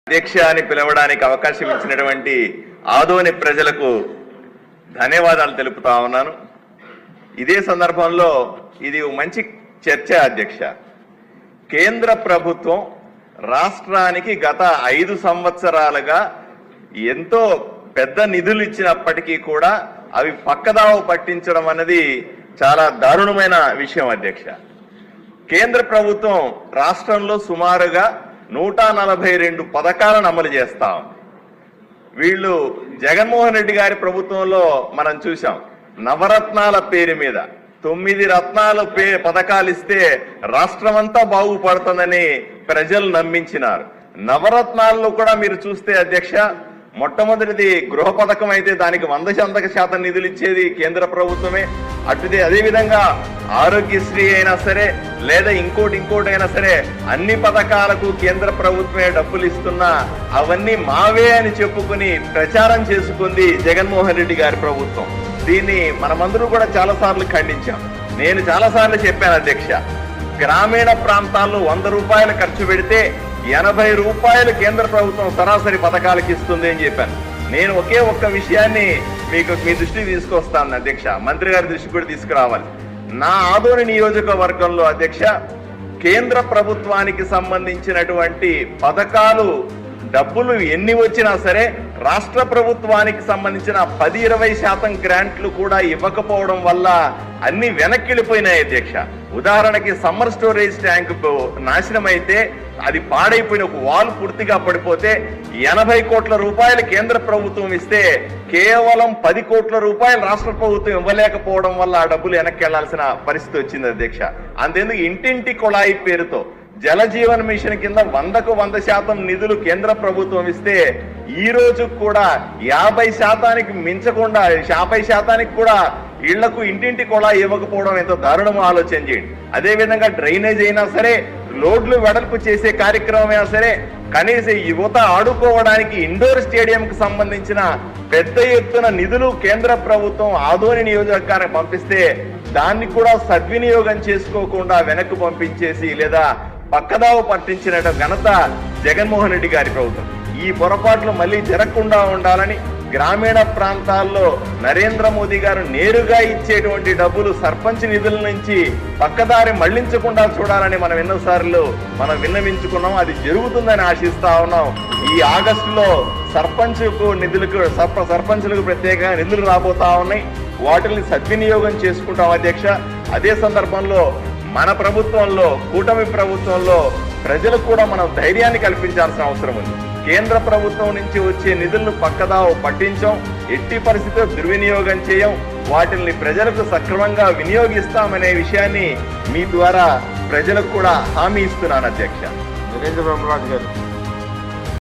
అధ్యక్ష అని పిలవడానికి అవకాశం ఇచ్చినటువంటి ఆదోని ప్రజలకు ధన్యవాదాలు తెలుపుతా ఉన్నాను. ఇదే సందర్భంలో ఇది మంచి చర్చ అధ్యక్ష. కేంద్ర ప్రభుత్వం రాష్ట్రానికి గత 5 సంవత్సరాలుగా ఎంతో పెద్ద నిధులు ఇచ్చినప్పటికీ కూడా అవి పక్కదావ పట్టించడం అనేది చాలా దారుణమైన విషయం అధ్యక్ష. కేంద్ర ప్రభుత్వం రాష్ట్రంలో సుమారుగా 142 పథకాలను అమలు చేస్తాం. వీళ్ళు జగన్మోహన్ రెడ్డి గారి ప్రభుత్వంలో మనం చూసాం, నవరత్నాల పేరు మీద 9 రత్నాలు పథకాలు ఇస్తే రాష్ట్రమంతా బాగుపడుతుందని ప్రజలు నమ్మించినారు. నవరత్నాల్లో కూడా మీరు చూస్తే అధ్యక్ష, మొట్టమొదటిది గృహ పథకం అయితే దానికి 100% నిధులు ఇచ్చేది కేంద్ర ప్రభుత్వమే. అదేవిధంగా ఆరోగ్యశ్రీ అయినా సరే లేదా ఇంకోటి అయినా సరే అన్ని పథకాలకు కేంద్ర ప్రభుత్వమే డబ్బులు ఇస్తున్నా అవన్నీ మావే అని చెప్పుకుని ప్రచారం చేసుకుంది జగన్మోహన్ రెడ్డి గారి ప్రభుత్వం. దీన్ని మనమందరూ కూడా చాలాసార్లు ఖండించాం. నేను చాలాసార్లు చెప్పాను అధ్యక్ష, గ్రామీణ ప్రాంతాల్లో 100 రూపాయలు ఖర్చు పెడితే 80 రూపాయలు కేంద్ర ప్రభుత్వం సరాసరి పథకాలకు ఇస్తుంది అని చెప్పాను. నేను ఒకే ఒక్క విషయాన్ని మీ దృష్టికి తీసుకొస్తాను అధ్యక్ష, మంత్రి గారి దృష్టికి కూడా తీసుకురావాలి. నా ఆదోని నియోజకవర్గంలో అధ్యక్ష, కేంద్ర ప్రభుత్వానికి సంబంధించినటువంటి పథకాలు డబ్బులు ఎన్ని వచ్చినా సరే రాష్ట్ర ప్రభుత్వానికి సంబంధించిన 10-20% గ్రాంట్లు కూడా ఇవ్వకపోవడం వల్ల అన్ని వెనక్కి వెళ్ళిపోయినాయి అధ్యక్ష. ఉదాహరణకి సమ్మర్ స్టోరేజ్ ట్యాంక్ నాశనం అయితే అది పాడైపోయిన ఒక వాల్ పూర్తిగా పడిపోతే 80 కోట్ల రూపాయలు కేంద్ర ప్రభుత్వం ఇస్తే కేవలం 10 కోట్ల రూపాయలు రాష్ట్ర ప్రభుత్వం ఇవ్వలేకపోవడం వల్ల ఆ డబ్బులు వెనక్కి వెళ్లాల్సిన పరిస్థితి వచ్చింది అధ్యక్ష. అంతేందుకు ఇంటింటి కొళాయి పేరుతో జల జీవన్ మిషన్ కింద 100కు 100% నిధులు కేంద్ర ప్రభుత్వం ఇస్తే ఈ రోజు కూడా 50% మించకుండా 50% కూడా ఇళ్లకు ఇంటింటి కూడా ఇవ్వకపోవడం ఎంతో దారుణమో ఆలోచన చేయండి. అదేవిధంగా డ్రైనేజ్ అయినా సరే, రోడ్లు వెడల్పు చేసే కార్యక్రమం అయినా సరే, కనీసం యువత ఆడుకోవడానికి ఇండోర్ స్టేడియంకు సంబంధించిన పెద్ద ఎత్తున నిధులు కేంద్ర ప్రభుత్వం ఆదోని నియోజకవర్గానికి పంపిస్తే దాన్ని కూడా సద్వినియోగం చేసుకోకుండా వెనక్కు పంపించేసి లేదా పక్కదావ పట్టించిన ఘనత జగన్మోహన్ రెడ్డి గారి ప్రభుత్వం. ఈ పొరపాట్లు మళ్ళీ జరగకుండా ఉండాలని గ్రామీణ ప్రాంతాల్లో నరేంద్ర మోదీ గారు నేరుగా ఇచ్చేటువంటి డబ్బులు సర్పంచ్ నిధుల నుంచి పక్కదారి మళ్లించకుండా చూడాలని మనం ఎన్నోసార్లు విన్నవించుకున్నాం. అది జరుగుతుందని ఆశిస్తా ఉన్నాం. ఈ ఆగస్టులో సర్పంచులకు ప్రత్యేకంగా నిధులు రాబోతా ఉన్నాయి. వాటిని సద్వినియోగం చేసుకుంటాం అధ్యక్ష. అదే సందర్భంలో మన ప్రభుత్వంలో, కూటమి ప్రభుత్వంలో ప్రజలకు కూడా మనం ధైర్యాన్ని కల్పించాల్సిన అవసరం ఉంది. కేంద్ర ప్రభుత్వం నుంచి వచ్చే నిధులను పక్కదావ పట్టించాం, ఎట్టి పరిస్థితిలో దుర్వినియోగం చేయం, వాటిని ప్రజలకు సక్రమంగా వినియోగిస్తామనే విషయాన్ని మీ ద్వారా ప్రజలకు కూడా హామీ ఇస్తున్నాను అధ్యక్ష. నరేంద్ర బ్రహ్మరాజు గారు.